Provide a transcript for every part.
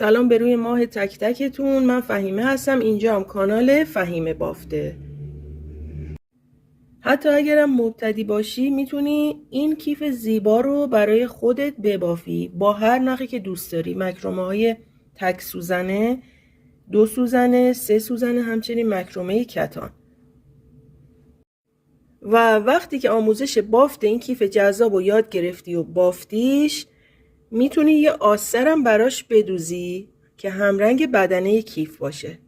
سلام به روی ماه تک تکتون. من فهیمه هستم. اینجا هم کانال فهیمه بافته. حتی اگرم مبتدی باشی میتونی این کیف زیبا رو برای خودت ببافی با هر نخی که دوست داری. مکرمه های تک سوزنه، 2 سوزنه، 3 سوزنه، همچنین مکرمه کتان. و وقتی که آموزش بافت این کیف جذاب رو یاد گرفتی و بافتیش، میتونی یه آسترم براش بدوزی که همرنگ بدنه کیف باشه.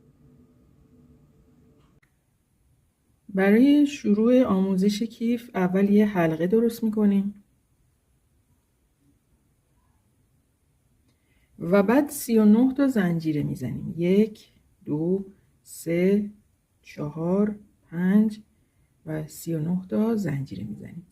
برای شروع آموزش کیف اول یه حلقه درست میکنیم و بعد 39 تا زنجیره میزنیم. 1 2 3 4 5 و 39 تا زنجیره میزنیم.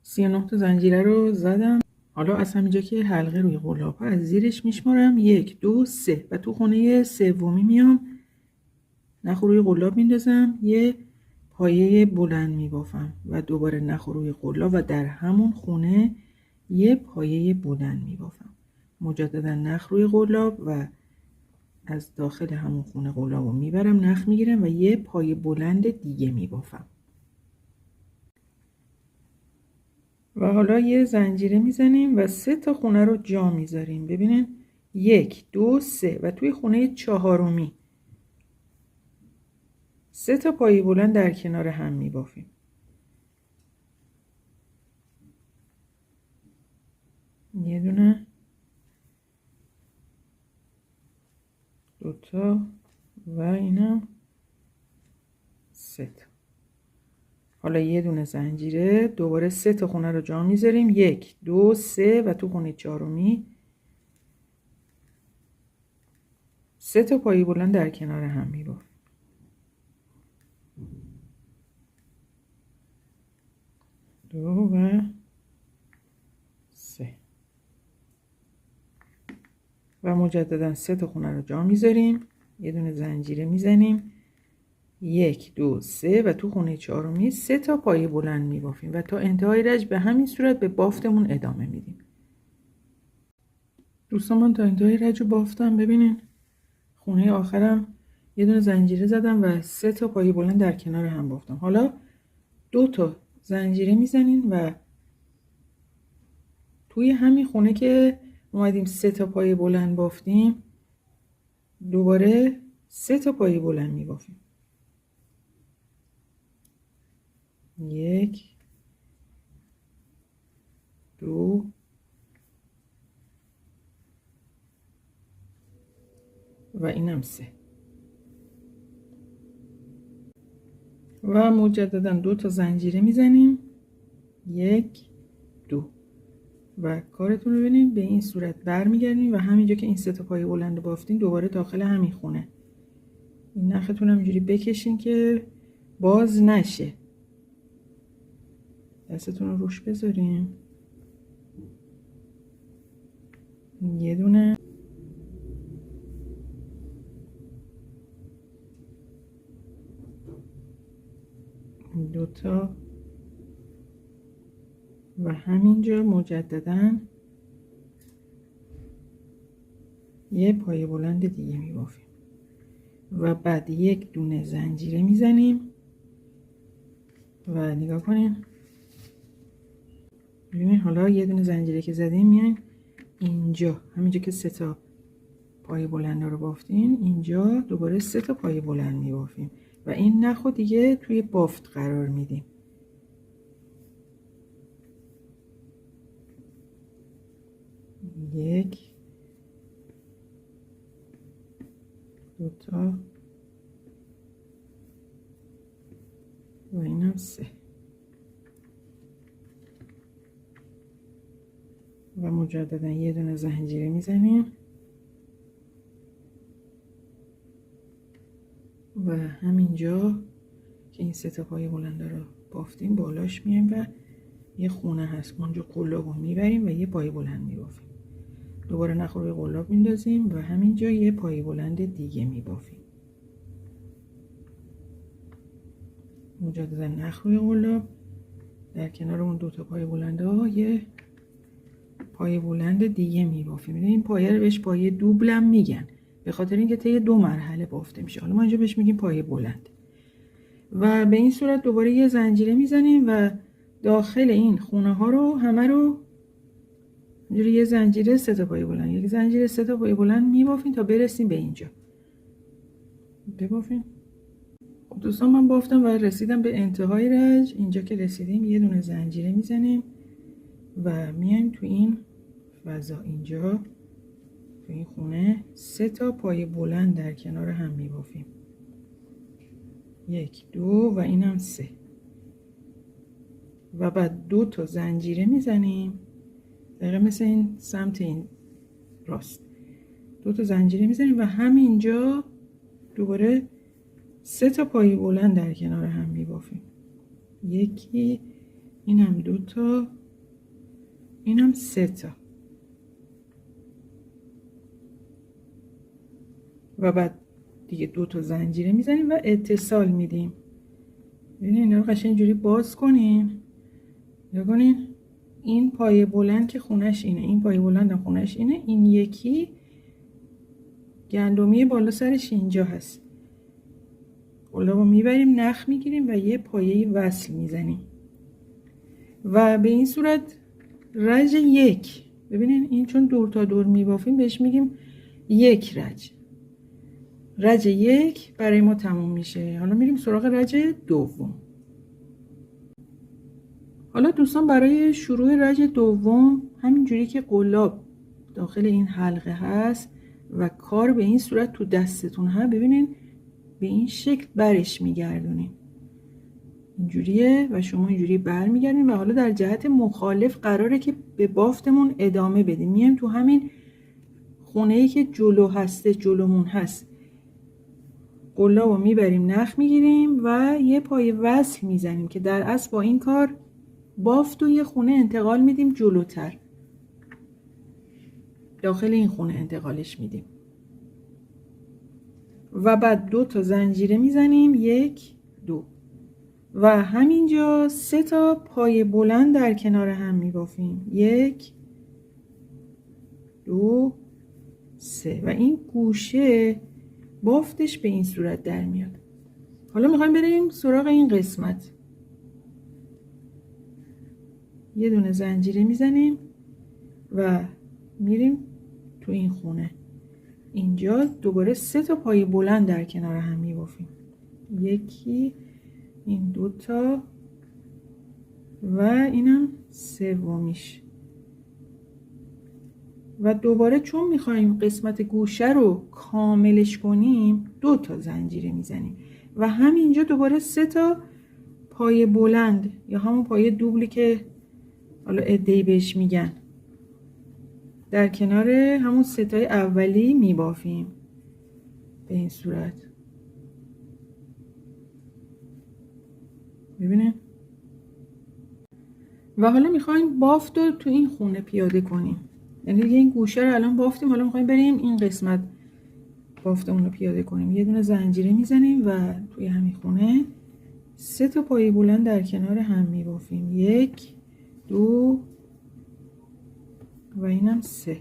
39 تا زنجیره رو زدم. حالا از همینجا که حلقه روی قلاب از زیرش میشمارم 1 2 3 و تو خونه سومی میام نخ روی قلاب میندازم، یه پایه بلند میبافم و دوباره نخ روی قلاب و در همون خونه یه پایه بلند میبافم. مجددا نخ روی قلاب و از داخل همون خونه قلاب رو میبرم، نخ میگیرم و یه پایه بلند دیگه میبافم. و حالا یه زنجیره میزنیم و 3 تا خونه رو جا میذاریم. ببینین 1 2 3 و توی خونه چهارمی 3 تا پایه بلند در کنار هم میبافیم. یه دونه، 2 تا و اینم 3 تا. حالا یه دونه زنجیره، دوباره 3 تا خونه رو جا میذاریم. 1 2 3 و تو خونه چهارمی 3 تا پایه بلند در کنار هم میبافیم. 2 و 3 و مجددا 3 تا خونه رو جا میذاریم، یه دونه زنجیره میزنیم. 1 2 3 و تو خونه چهارمی 3 تا پایه بلند میبافیم و تا انتهای رج به همین صورت به بافتمون ادامه میدیم. دوستان من تا انتهای رج رو بافتم. ببینین خونه آخرم یه دونه زنجیره زدم و 3 تا پایه بلند در کنار هم بافتم. حالا 2 تا زنجیره میزنین و توی همین خونه که اومدیم 3 تا پایه بلند بافتیم دوباره 3 تا پایه بلند میبافیم. 1 2 و اینم 3 و مجددا 2 تا زنجیره میزنیم. 1 2 و کارتون رو ببینید به این صورت برمیگردیم و همینجا که این 3 تا پایه بلند بافتین دوباره داخل همین خونه این نختون هم اینجوری بکشین که باز نشه. دستتون رو روش بذاریم. یه دونه، 2 تا و همینجا مجددا یه پایه بلند دیگه میبافیم و بعد 1 دونه زنجیره میزنیم و نگاه کنین ببینید حالا یه دونه زنجیره که زدیم میایم اینجا همینجا که 3 تا پایه بلند رو بافتیم اینجا دوباره 3 تا پایه بلند میبافیم و این نخو دیگه توی بافت قرار میدیم. یک، 2 تا و اینم 3 و مجددا یه دونه زنجیره میزنیم و همینجا که این 3 تا پایه بلند رو بافتیم بالاش میایم و یه خونه هست اونجا قلاب رو میبریم و یه پایه بلند میبافیم. دوباره نخ روی قلاب میندازیم و همینجا یه پایه بلند دیگه میبافیم. مجددا نخ روی قلاب در کنار اون 2 تا پایه بلند ها یه پایه بلند دیگه میبافیم. این پایه رو بهش پایه دوبل هم میگن، به خاطر اینکه طی 2 مرحله بافته میشه. حالا ما اینجا بهش میگیم پایه بلند. و به این صورت دوباره یه زنجیره میزنیم و داخل این خونه ها رو همه رو اینجوری یه زنجیره 3 تا پایه بلند، یک زنجیره 3 تا پایه بلند میبافیم تا برسیم به اینجا. ببافیم. خب دوستان من بافتم و رسیدم به انتهای رج. اینجا که رسیدیم یه دونه زنجیره میزنیم و میایم تو این فضا، اینجا تو این خونه 3 تا پایه بلند در کنار هم میبافیم. 1 2 و اینم 3 و بعد 2 تا زنجیره میزنیم دقیقا مثل این سمت این راست. 2 تا زنجیره میزنیم و همینجا دوباره 3 تا پایه بلند در کنار هم میبافیم. یکی، اینم 2 تا، اینم 3 تا و بعد دیگه 2 تا زنجیره میزنیم و اتصال میدیم. ببینید اینا رو قشنگ اینجوری باز کنین. نگاه کنین این پایه بلند که خونش اینه، این پایه بلند هم خونش اینه، این یکی گندمی بالا سرش اینجا هست. قلابو میبریم نخ میگیریم و یه پایه وصل میزنیم و به این صورت رج 1. ببینین این چون دور تا دور میبافیم بهش میگیم 1 رج. رج 1 برای ما تموم میشه. حالا میریم سراغ رج دوم. حالا دوستان برای شروع رج دوم همینجوری که قلاب داخل این حلقه هست و کار به این صورت تو دستتون هست، ببینین به این شکل برش میگردونین اینجوریه و شما اینجوری بر میگردین و حالا در جهت مخالف قراره که به بافتمون ادامه بدیم. میایم تو همین خونه‌ای که جلو هسته، جلومون هست، قلابو میبریم نخ میگیریم و یه پایه وصل میزنیم که در اصل با این کار بافت و یه خونه انتقال میدیم جلوتر، داخل این خونه انتقالش میدیم و بعد 2 تا زنجیره میزنیم 1 2 و همینجا 3 تا پایه بلند در کنار هم میبافیم 1 2 3 و این گوشه بافتش به این صورت در میاد. حالا میخوایم بریم سراغ این قسمت. یه دونه زنجیره میزنیم و میریم تو این خونه. اینجا دوباره 3 تا پایه بلند در کنار هم میبافیم. یکی، این 2 تا و اینم سومیش. و دوباره چون میخوایم قسمت گوشه رو کاملش کنیم 2 تا زنجیره میزنیم و همینجا دوباره 3 تا پایه بلند یا همون پایه دوبلی که حالا عده‌ای بهش میگن در کنار همون 3 تای اولی میبافیم به این صورت. ببینه و حالا میخوایم بافت رو تو این خونه پیاده کنیم. یعنی دیگه این گوشه رو الان بافتیم، حالا میخوایم بریم این قسمت بافتمون رو پیاده کنیم. یه دونه زنجیره میزنیم و توی همین خونه 3 تا پایه بلند در کنار هم میبافیم. 1 2 و اینم 3.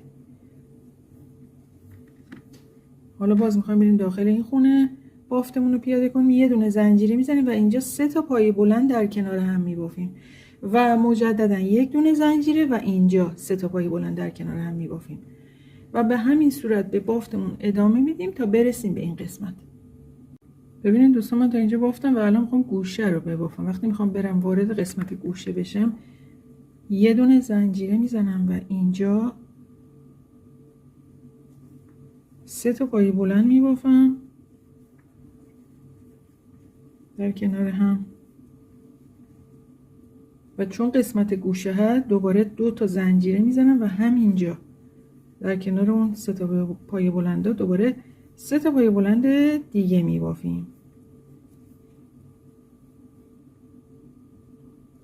حالا باز میخوایم بریم داخل این خونه بافتمون رو پیاده کنیم. یه دونه زنجیره میزنیم و اینجا 3 تا پایه بلند در کنار هم میبافیم و مجددا 1 دونه زنجیره و اینجا 3 تا پایه بلند در کنار هم میبافیم و به همین صورت به بافتمون ادامه میدیم تا برسیم به این قسمت. ببینید دوستان من تا اینجا بافتم و الان میخوام گوشه رو ببافم. وقتی میخوام برم وارد قسمت گوشه بشم یه دونه زنجیره میزنم و اینجا 3 تا پایه بلند میبافم در کنار هم و چون قسمت گوشه هست دوباره 2 تا زنجیره میزنم و همینجا در کنار اون 3 تا پایه بلنده دوباره 3 تا پایه بلند دیگه میبافیم.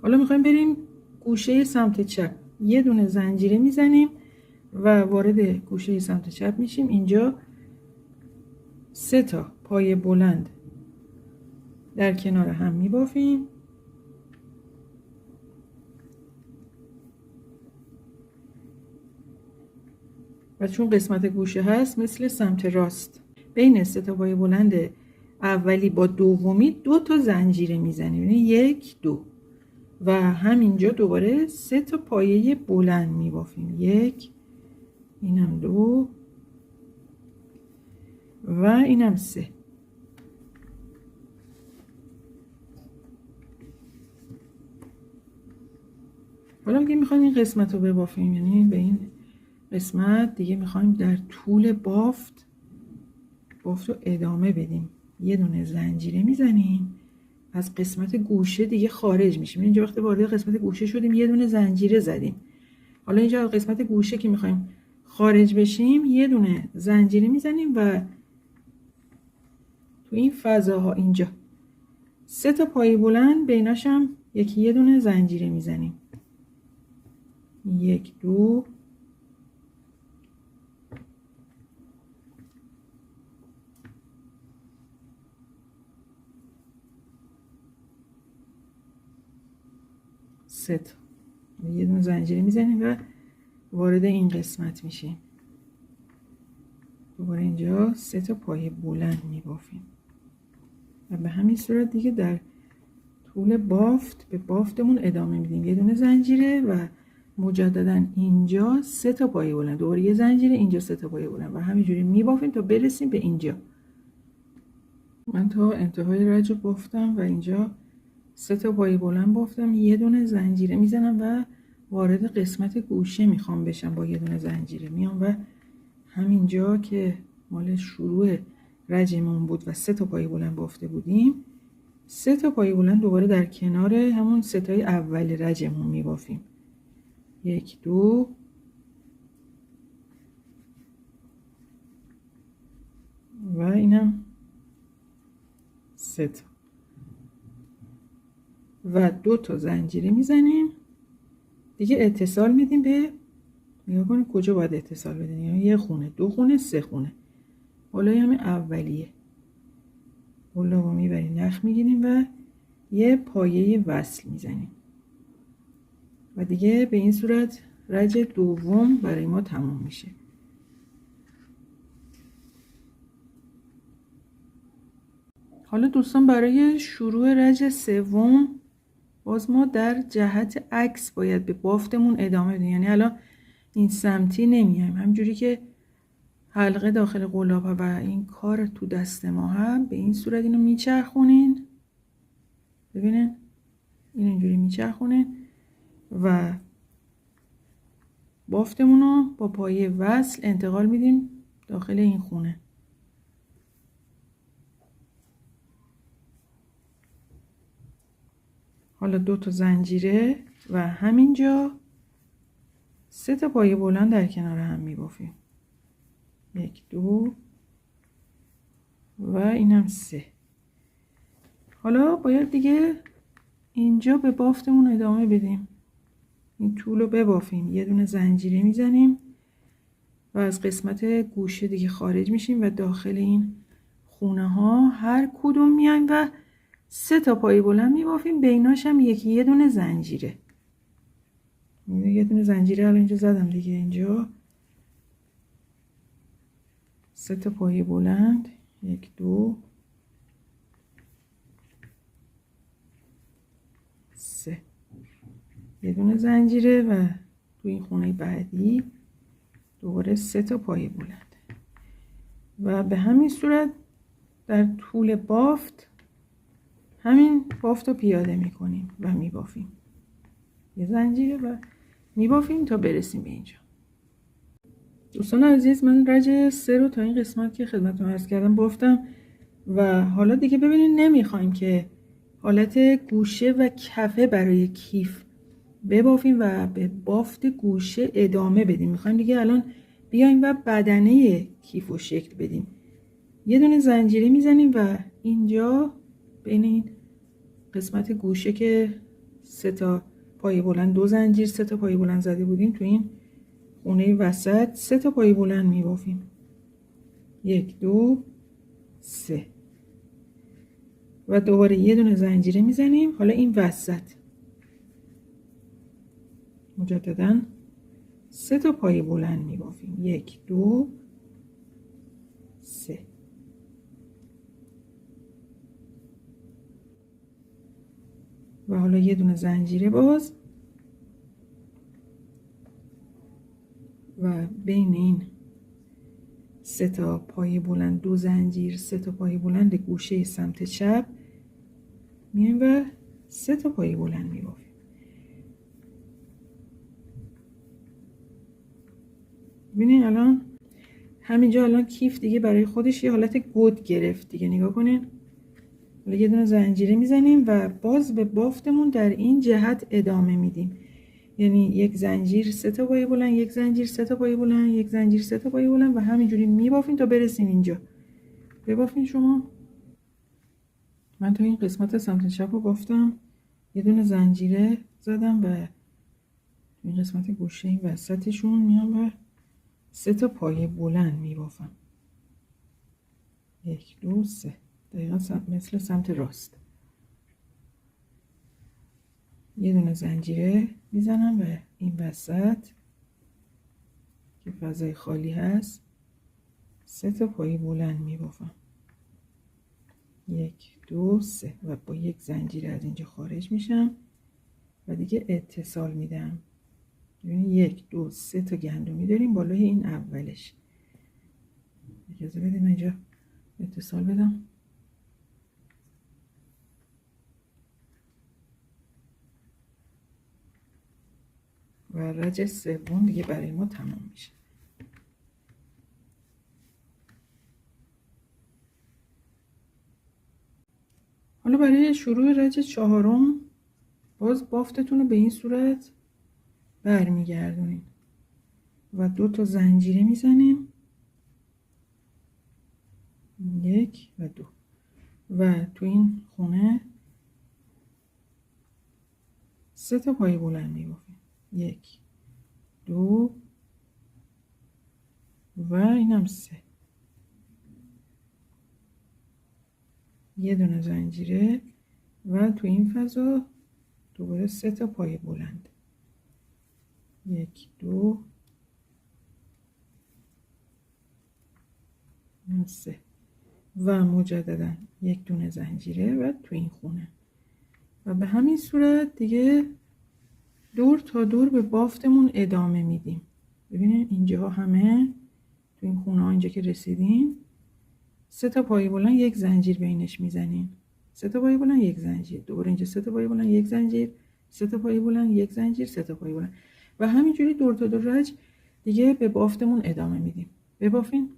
حالا میخوایم بریم گوشه سمت چپ. یه دونه زنجیره میزنیم و وارد گوشه سمت چپ میشیم. اینجا 3 تا پایه بلند در کنار هم میبافیم و چون قسمت گوشه هست مثل سمت راست بین 3 تا پایه بلند اولی با دومی 2 تا زنجیره میزنیم، یعنی 1 2 و همینجا دوباره 3 تا پایه بلند میبافیم، 1 اینم 2 و اینم 3. حالا دیگه میخوایم این قسمت رو ببافیم، یعنی به این قسمت دیگه میخوایم در طول بافت رو ادامه بدیم. یه دونه زنجیره میزنیم، از قسمت گوشه دیگه خارج میشیم. اینجا وقتی وارد قسمت گوشه شدیم یه دونه زنجیره زدیم. حالا اینجا از قسمت گوشه که میخوایم خارج بشیم یه دونه زنجیره میزنیم و تو این فضاها اینجا 3 تا پایه بلند بیناش هم یه دونه زنجیره میزنیم، 1 2 3 تا یه دونه زنجیره میزنیم و وارد این قسمت میشیم. دوباره اینجا 3 تا پایه بلند میبافیم و به همین صورت دیگه در طول بافت به بافتمون ادامه میدیم. یه دونه زنجیره و مجددا اینجا 3 تا پایه بلند، دوباره یه زنجیره، اینجا 3 تا پایه بلند و همینجوری میبافیم تا برسیم به اینجا. من تا انتهای رج بافتم و اینجا 3 تا پایه بلند بافتم، یه دونه زنجیره میزنم و وارد قسمت گوشه میخوام بشم. با یه دونه زنجیره میام و همینجا که مال شروع رجمون بود و 3 تا پایه بلند بافته بودیم 3 تا پایه بلند دوباره در کنار همون 3 تای اول رجمون میبافیم، 1 2 و اینم 3 تا و 2 تا زنجیره میزنیم دیگه. اتصال میدیم به، نگاه کنید کجا باید اتصال بدیم، یعنی یه خونه، 2 خونه، 3 خونه. بالای همه اولیه بالا رو میبریم، نخ میگیریم و یه پایه وصل میزنیم و دیگه به این صورت رج دوم برای ما تموم میشه. حالا دوستان برای شروع رج سوم باز ما در جهت عکس باید به بافتمون ادامه بدیم، یعنی الان این سمتی نمیایم، همجوری که حلقه داخل قلاب و این کار تو دست ما هم به این صورت اینو میچرخونین، ببینین این اینجوری میچرخونین و بافتمون رو با پایه وصل انتقال میدیم داخل این خونه. حالا 2 تا زنجیره و همینجا 3 تا پایه بلند در کنار هم میبافیم، 1 2 و اینم 3. حالا باید دیگه اینجا به بافتمون ادامه بدیم، این طول رو ببافیم، یه دونه زنجیره میزنیم و از قسمت گوشه دیگه خارج میشیم و داخل این خونه ها هر کدوم میایم و 3 تا پایه بلند میبافیم، بیناش هم یه دونه زنجیره. یه دونه زنجیره الان اینجا زدم دیگه، اینجا 3 تا پایه بلند، 1 2 3، یه دونه زنجیره و تو این خونه بعدی دوباره 3 تا پایه بلند و به همین صورت در طول بافت همین بافت رو پیاده میکنیم و میبافیم، یه زنجیره و میبافیم تا برسیم به اینجا. دوستان عزیز من رج 3 رو تا این قسمت که خدمتتون عرض کردم بافتم و حالا دیگه ببینید نمیخوایم که حالت گوشه و کفه برای کیف ببافیم و به بافت گوشه ادامه بدیم، میخوایم دیگه الان بیایم و بدنه کیف رو شکل بدیم. یه دونه زنجیره میزنیم و اینجا بین این قسمت گوشه که 3 تا پایه بلند، 2 زنجیر 3 تا پایه بلند زده بودیم، تو این خونه وسط 3 تا پایه بلند میبافیم، 1 2 3 و دوباره یه دونه زنجیره میزنیم. حالا این وسط مجددا 3 تا پای بلند میبافیم. 1 2 3. و حالا یه دونه زنجیره باز و بین این 3 تا پای بلند 2 زنجیر 3 تا پای بلند گوشه سمت چپ میایم و 3 تا پای بلند میبافیم. ببینید الان همینجا الان کیف دیگه برای خودش یه حالت گود گرفت دیگه. نگاه کنین. حالا یه دونه زنجیره میزنیم و باز به بافتمون در این جهت ادامه میدیم. یعنی یک زنجیر 3 تا پای بلند، یک زنجیر 3 تا پای بلند، یک زنجیر 3 تا پای بلند و همینجوری میبافیم تا برسیم اینجا. ببافین شما. من تو این قسمت سمت چپ رو بافتم، یه دونه زنجیره زدم و این قسمت گوشه این وسطشون میام و 3 تا پای بلند میبافم. 1 2 3. دقیقا مثل سمت راست. یه دونه زنجیره میزنم و این وسط که فضای خالی هست 3 تا پای بلند میبافم. 1 2 3 و با یک زنجیره از اینجا خارج میشم و دیگه اتصال میدم. یعنی 1 2 3 تا گندمی داریم بالای این اولش. اجازه بدیم اینجا اتصال بدم. و رج سوم دیگه برای ما تمام میشه. حالا برای شروع رج چهارم باز بافتتون رو به این صورت برمیگردونیم و 2 تا زنجیره میزنیم. 1 و 2 و تو این خونه 3 تا پای بلند میبافیم. 1 2 و اینم 3. یه دونه زنجیره و تو این فضا دوباره 3 تا پای بلند. 1 2 3 و مجددا یک دونه زنجیره و تو این خونه و به همین صورت دیگه دور تا دور به بافتمون ادامه میدیم. ببینید اینجا همه تو این خونه ها اینجا که رسیدیم 3 تا پای بلند یک زنجیر بینش میزنیم. 3 تا پای بلند یک زنجیر. دوباره اینجا 3 تا پای بلند یک زنجیر. 3 تا پای بلند یک زنجیر. 3 تا پای بلند و همینجوری دور تا دور رج دیگه به بافتمون ادامه میدیم. ببافین.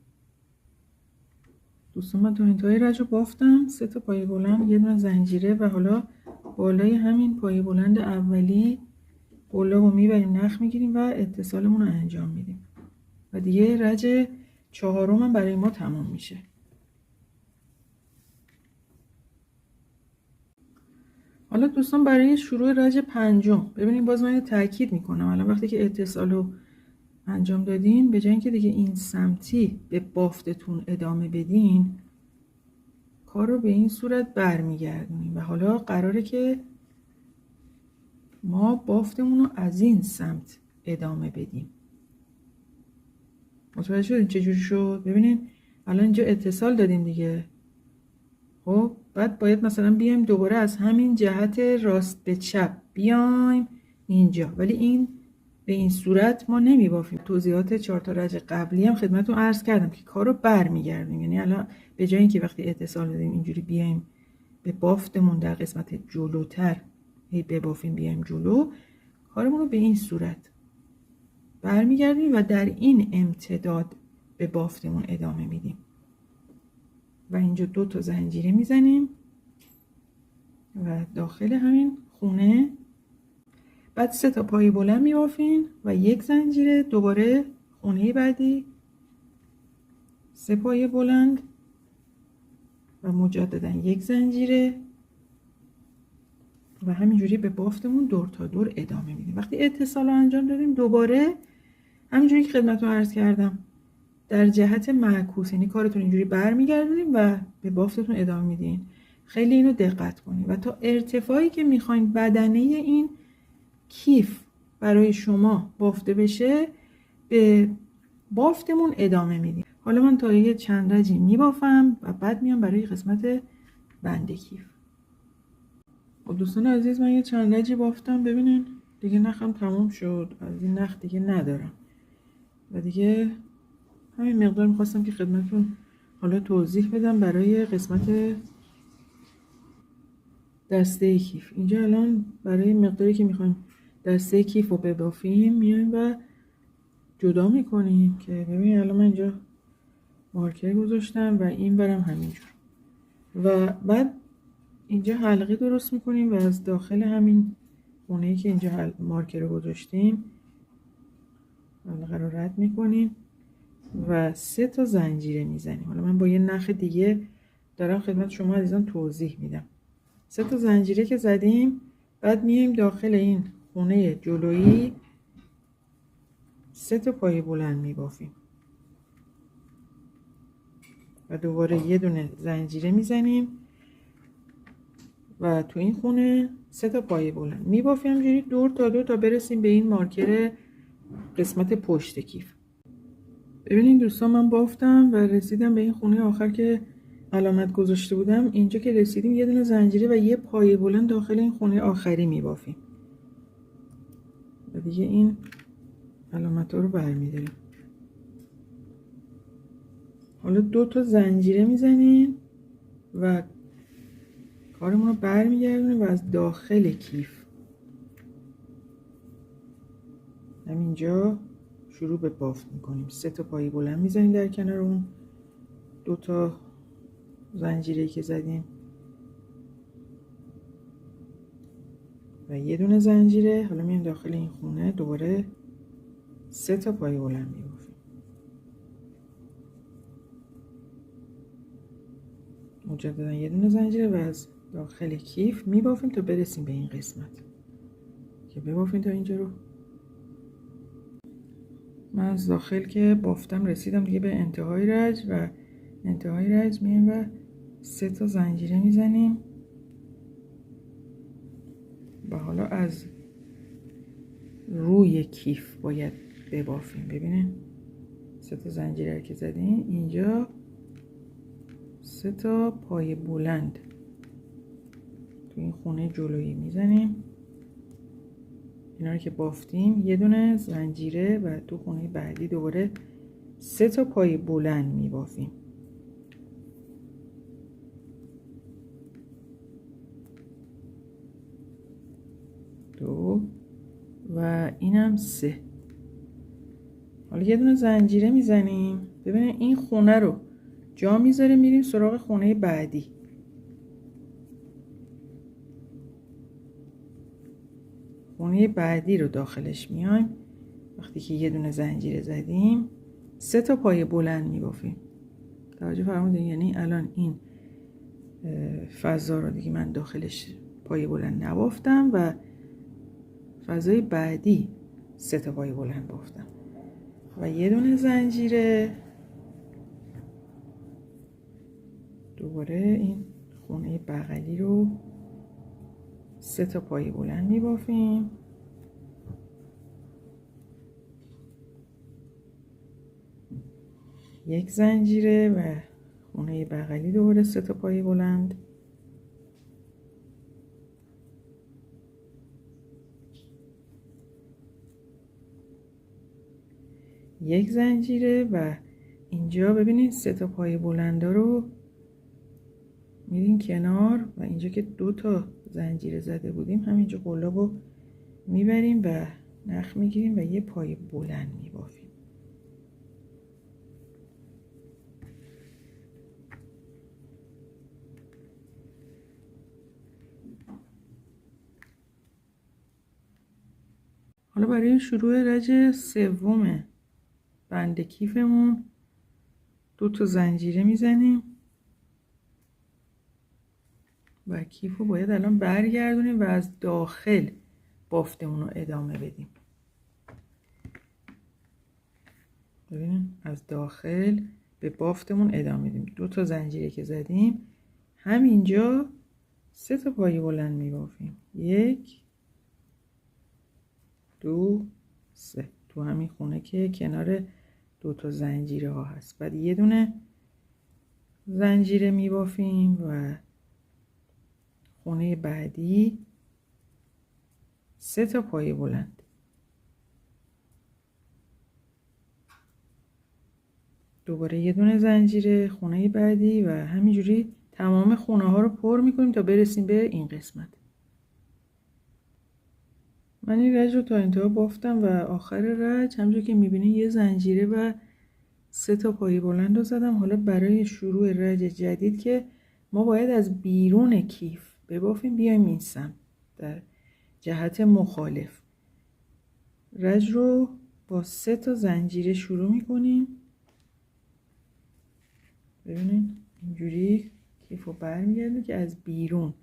دوستان من تو انتهای رج رو بافتم. 3 تا پای بلند یه دونه زنجیره و حالا بالای همین پای بلند اولی قلاب رو میبریم نخ میگیریم و اتصالمون رو انجام میدیم و دیگه رج چهارم هم برای ما تمام میشه. حالا دوستان برای شروع رج پنجم ببینید باز من تاکید میکنم الان وقتی که اتصال رو انجام دادین به جای اینکه دیگه این سمتی به بافتتون ادامه بدین کار رو به این صورت برمیگردونیم و حالا قراره که ما بافتمون رو از این سمت ادامه بدیم. متوجه شدین چجوری شد؟ ببینین الان اینجا اتصال دادیم دیگه. خب بعد باید مثلا بیایم دوباره از همین جهت راست به چپ بیایم اینجا، ولی این به این صورت ما نمی بافیم. توضیحات 4 تا رج قبلی هم خدمتتون عرض کردم که کارو برمیگردیم. یعنی الان به جای اینکه وقتی اتصال دادیم اینجوری بیایم به بافتمون در قسمت جلوتر هی ببافیم بیایم جلو، کارمون رو به این صورت برمیگردیم و در این امتداد به بافتمون ادامه میدیم و اینجا 2 تا زنجیره میزنیم و داخل همین خونه بعد 3 تا پای بلند میبافیم و یک زنجیره. دوباره خونه بعدی 3 پای بلند و مجددا یک زنجیره و همینجوری به بافتمون دور تا دور ادامه میدیم. وقتی اتصال رو انجام دادیم دوباره همینجوری که خدمتتون عرض کردم در جهت معکوس، یعنی کارتون اینجوری برمیگردونیم و به بافتتون ادامه میدین. خیلی اینو دقت کنید و تا ارتفاعی که میخواین بدنه این کیف برای شما بافته بشه به بافتمون ادامه میدیم. حالا من تا یه چند رجی میبافم و بعد میام برای قسمت بند کیف. خب دوستان عزیز، من یه چند رجی بافتم. ببینین دیگه نخم تموم شد، از این نخ دیگه ندارم و دیگه همین مقدار میخواستم که خدمتتون حالا توضیح بدم برای قسمت دسته کیف. اینجا الان برای مقداری که میخوایم دسته کیف رو ببافیم میایم و جدا میکنیم که ببین الان من اینجا مارکر گذاشتم و این برم همینجور و بعد اینجا حلقه درست میکنیم و از داخل همین خونه‌ای که اینجا مارکر رو گذاشتیم حلقه رو رد میکنیم و 3 تا زنجیره میزنیم. حالا من با یه نخ دیگه دارم خدمت شما عزیزان توضیح میدم. 3 تا زنجیره که زدیم بعد میایم داخل این خونه جلویی 3 تا پایه بلند میبافیم و دوباره یه دونه زنجیره میزنیم و تو این خونه 3 تا پایه بلند میبافیم همینجوری دور تا برسیم به این مارکر قسمت پشت کیف. ببینید دوستان من بافتم و رسیدم به این خونه آخر که علامت گذاشته بودم. اینجا که رسیدیم یه دونه زنجیره و یه پایه بلند داخل این خونه آخری میبافیم و دیگه این علامت ها رو برمیداریم. حالا 2 تا زنجیره میزنیم و کارمون رو برمیگردونیم و از داخل کیف همینجا شروع به بافت میکنیم. 3 تا پایه بلند میزنیم در کنار اون 2 تا زنجیره که زدیم و یه دونه زنجیره. حالا میایم داخل این خونه دوباره 3 تا پایه بلند میبافیم. مجددا یه دونه زنجیره و از داخل کیف میبافیم تا برسیم به این قسمت که ببافیم تا اینجا رو. من از داخل که بافتم رسیدم دیگه به انتهای رج و انتهای رج میایم و 3 تا زنجیره میزنیم و حالا از روی کیف باید ببافیم. ببینین 3 تا زنجیره که زدیم اینجا 3 تا پایه بلند تو این خونه جلویی میزنیم. اینا رو که بافتیم یه دونه زنجیره و تو خونه بعدی دوباره 3 تا پایه بلند میبافیم. دو و اینم 3. حالا یه دونه زنجیره میزنیم. ببینید این خونه رو جا میذاریم میریم سراغ خونه بعدی. خونه بعدی رو داخلش میایم. وقتی که یه دونه زنجیره زدیم 3 تا پایه بلند میبافیم. توجه فرمودین؟ یعنی الان این فضا رو دیگه من داخلش پایه بلند نبافتم و فضای بعدی 3 تا پایه بلند بافتم و یه دونه زنجیره. دوباره این خونه بغلی رو 3 تا پایه بلند میبافیم. یک زنجیره و خونه بغلی دوباره 3 تا پایه بلند. یک زنجیره و اینجا ببینید 3 تا پایه بلندا رو میریم کنار و اینجا که 2 تا زنجیره زده بودیم همینجا قلاب رو میبریم و نخ میگیریم و یه پایه بلند میبافیم. حالا برای شروع رج سوم بند کیفمون 2 تا زنجیره میزنیم و کیف رو باید الان برگردونیم و از داخل بافتمون رو ادامه بدیم. ببینید از داخل به بافتمون ادامه بدیم. 2 تا زنجیره که زدیم همینجا 3 تا پایه بلند میبافیم. 1 2 3 تو همین خونه که کنار 2 زنجیره ها هست. بعد یه دونه زنجیره میبافیم و خونه بعدی 3 پایه بلند. دوباره یه دونه زنجیره خونه بعدی و همینجوری تمام خونه ها رو پر میکنیم تا برسیم به این قسمت. من این رج رو تا انتها بافتم و آخر رج همونجور که میبینید یه زنجیره و 3 پایه بلند رو زدم. حالا برای شروع رج جدید که ما باید از بیرون کیف ببافیم بیایم این سمت در جهت مخالف. رج رو با 3 زنجیره شروع میکنیم. ببینید اینجوری کیف رو برمیگردیم که از بیرون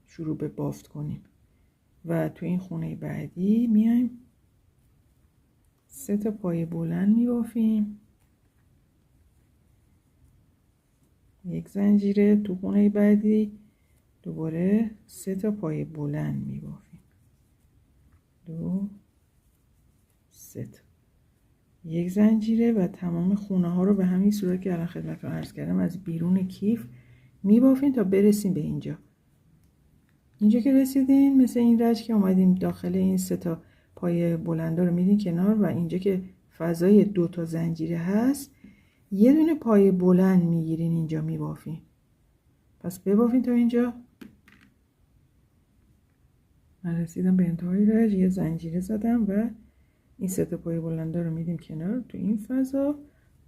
شروع به بافت کنیم و تو این خونه بعدی میایم 3 پایه بلند میبافیم. یک زنجیره تو خونه بعدی دوباره 3 پایه بلند میبافیم. 2 3 یک زنجیره و تمام خونه ها رو به همین صورت که الان خدمتتون عرض کردم از بیرون کیف میبافیم تا برسیم به اینجا. اینجا که رسیدین مثل این رج که اومدیم داخل این 3 پایه بلندا رو میدین کنار و اینجا که فضای 2 زنجیره هست یه دونه پایه بلند میگیرین اینجا میبافین. پس ببافین تا اینجا. من رسیدم به انتهای رج، یه زنجیره زدم و این 3 پایه بلندا رو میدیم کنار. تو این فضا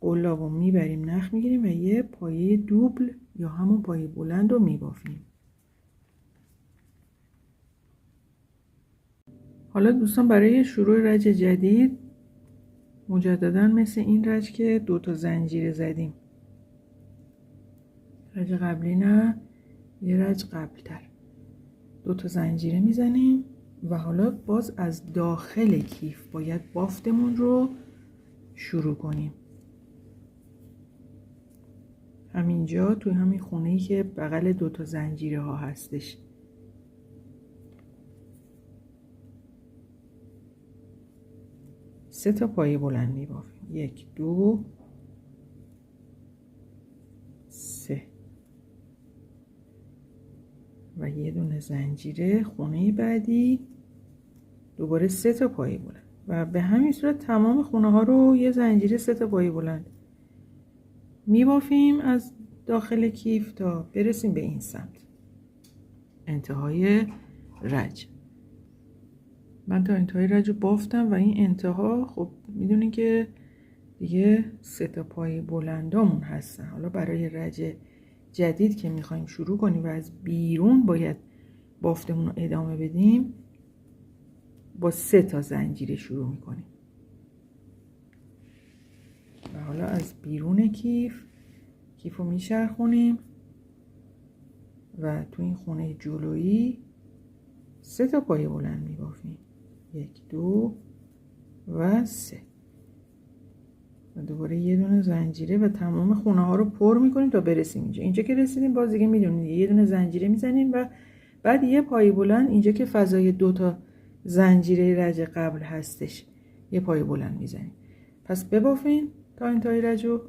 قلاب رو میبریم نخ میگیریم و یه پایه دوبل یا همون پایه بلند رو میبافیم. حالا دوستان برای شروع رج جدید مجددا مثل این رج که 2 زنجیره زدیم، رج قبلی نه یه رج قبلتر 2 زنجیره میزنیم و حالا باز از داخل کیف باید بافتمون رو شروع کنیم. همینجا توی همین خونه‌ای که بغل 2 زنجیره ها هستش. سه پایه بلند میبافیم. 1 2 3 و یه دونه زنجیره خونه بعدی دوباره 3 پایه بلند و به همین صورت تمام خونه ها رو یه زنجیره 3 پایه بلند میبافیم از داخل کیف تا برسیم به این سمت انتهای رج. من تا انتهای رج رو بافتم و این انتها خب میدونین که دیگه 3 پایه بلندامون هستن. حالا برای رج جدید که میخوایم شروع کنیم و از بیرون باید بافتمون رو ادامه بدیم با 3 زنجیره شروع میکنیم و حالا از بیرون کیف رو میچرخونیم و تو این خونه جلویی 3 پایه بلند میبافیم. 1 2 و 3 و دوباره یه دونه زنجیره و تمام خونه ها رو پر میکنیم تا برسیم اینجا که رسیدیم باز دیگه میدونید یه دونه زنجیره میزنیم و بعد یه پایه بلند اینجا که فضای 2 زنجیره رج قبل هستش یه پایه بلند میزنیم. پس ببافین تا انتهای رج رو.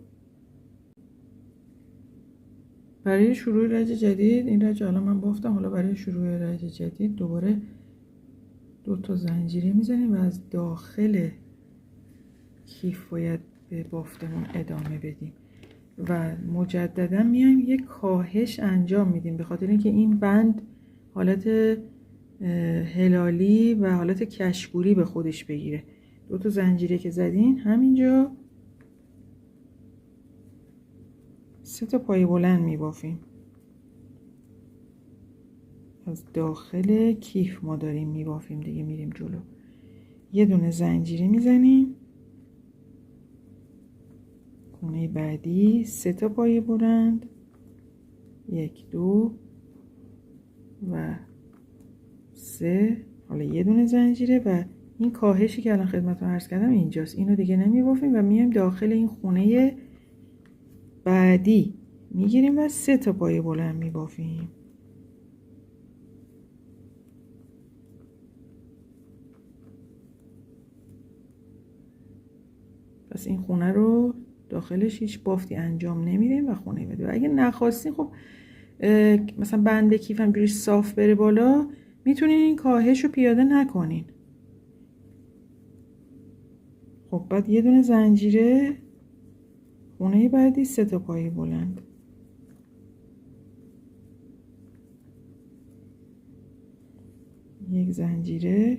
برای شروع رج جدید این رج حالا من بافتم، حالا برای شروع رج جدید دوباره 2 زنجیره میزنیم و از داخل کیف باید به بافتمون ادامه بدیم و مجددا میایم یک کاهش انجام میدیم به خاطر اینکه این بند حالت هلالی و حالت کشکوری به خودش بگیره. 2 زنجیره که زدین همینجا 3 پایه بلند میبافیم. از داخل کیف ما داریم میبافیم دیگه، میریم جلو. یه دونه زنجیره میزنیم خونه بعدی 3 پایه بلند 1 2 و 3. حالا یه دونه زنجیره و این کاهشی که الان خدمتتون عرض کردم اینجاست، اینو دیگه نمیبافیم و میایم داخل این خونه بعدی میگیریم و 3 پایه بلند میبافیم. پس این خونه رو داخلش هیچ بافتی انجام نمیدیم و خونه بده. اگه نخواستین خب مثلا بند کیف هم جوری صاف بره بالا، میتونین این کاهش رو پیاده نکنین. خب بعد یه دونه زنجیره، خونه بعدی 3 تا پایه بلند. یک زنجیره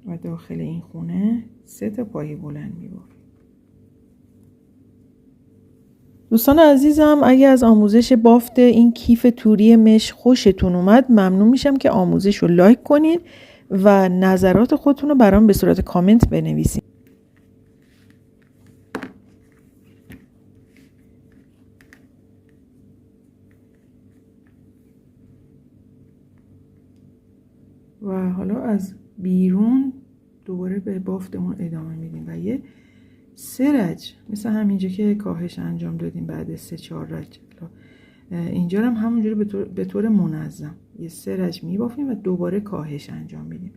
و داخل این خونه 3 تا پایه بلند می‌بافیم. دوستان عزیزم، اگه از آموزش بافت این کیف توری مش خوشتون اومد، ممنون میشم که آموزش رو لایک کنین و نظرات خودتون رو برام به صورت کامنت بنویسین. و حالا از بیرون دوباره به بافتمون ادامه میدیم و یه 3 رج مثل همینجا که کاهش انجام دادیم بعد 3-4 رج، اینجا هم همونجوری به طور منظم یه 3 رج میبافیم و دوباره کاهش انجام میدیم.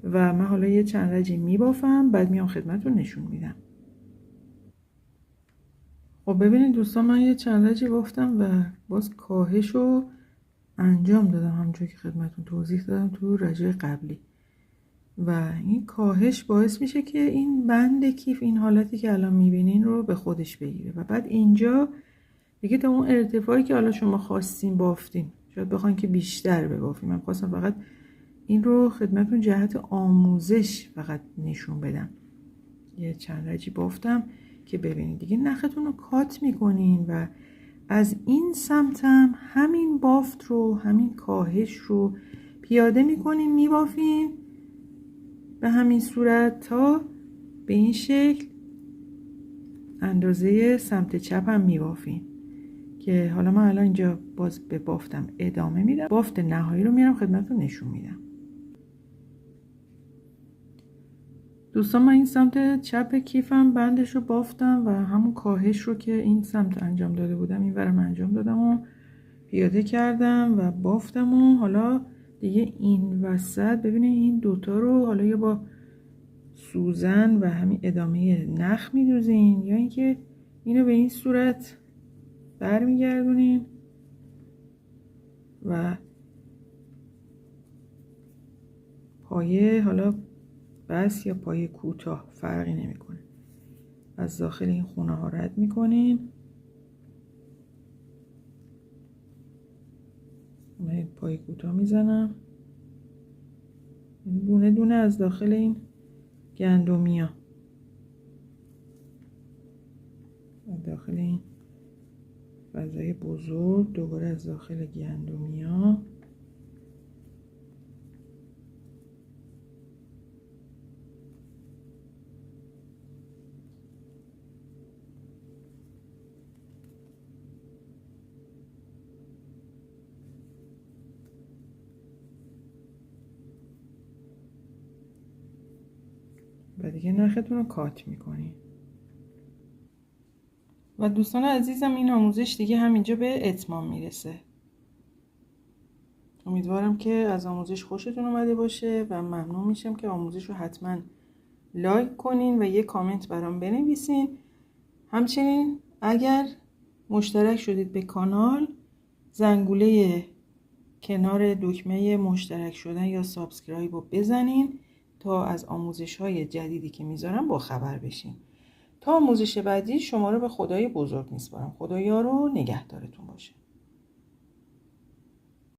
و من حالا یه چند رجی میبافم، بعد میام خدمتتون نشون میدم. خب ببینید دوستان، من یه چند رجی بافتم و باز کاهش رو انجام دادم همونجوری که خدمتتون توضیح دادم تو رجای قبلی. و این کاهش باعث میشه که این بند کیف این حالتی که الان میبینین رو به خودش بگیره و بعد اینجا دیگه تا اون ارتفاعی که حالا شما خواستین بافتین، شاید بخواین که بیشتر ببافیم. من خواستم فقط این رو خدمتتون جهت آموزش فقط نشون بدم. یه چند رجی بافتم که ببینید دیگه نختون رو کات میکنین و از این سمت هم همین بافت رو، همین کاهش رو پیاده میکنین، میبافین به همین صورت تا به این شکل اندازه سمت چپ هم میبافین. که حالا من الان اینجا باز به بافتم ادامه میدم، بافت نهایی رو میارم خدمتتون نشون میدم. دوستان من این سمت چپ کیفم بندش رو بافتم و همون کاهش رو که این سمت انجام داده بودم این ورم انجام دادم و پیاده کردم و بافتم. و حالا دیگه این وسط ببینید این دوتا رو حالا یا با سوزن و همین ادامه نخ میدوزین یا اینکه اینو به این صورت برمیگردونین و پایه حالا بس یا پایه کوتاه فرقی نمیکنه، از داخل این خونه ها رد میکنین. من پایه کوتاه میزنم دونه دونه از داخل این گندمیا، داخل این فضای بزرگ دوباره از داخل گندمیا و دیگه نختون رو کات میکنیم. و دوستان عزیزم این آموزش دیگه همینجا به اتمام میرسه. امیدوارم که از آموزش خوشتون اومده باشه و ممنون میشم که آموزش رو حتما لایک کنین و یه کامنت برام بنویسین. همچنین اگر مشترک شدید به کانال، زنگوله کنار دکمه مشترک شدن یا سابسکرایب رو بزنین تا از آموزش های جدیدی که میذارم با خبر بشین. تا آموزش بعدی شما رو به خدای بزرگ میسپارم. خدایا رو نگهدارتون باشه.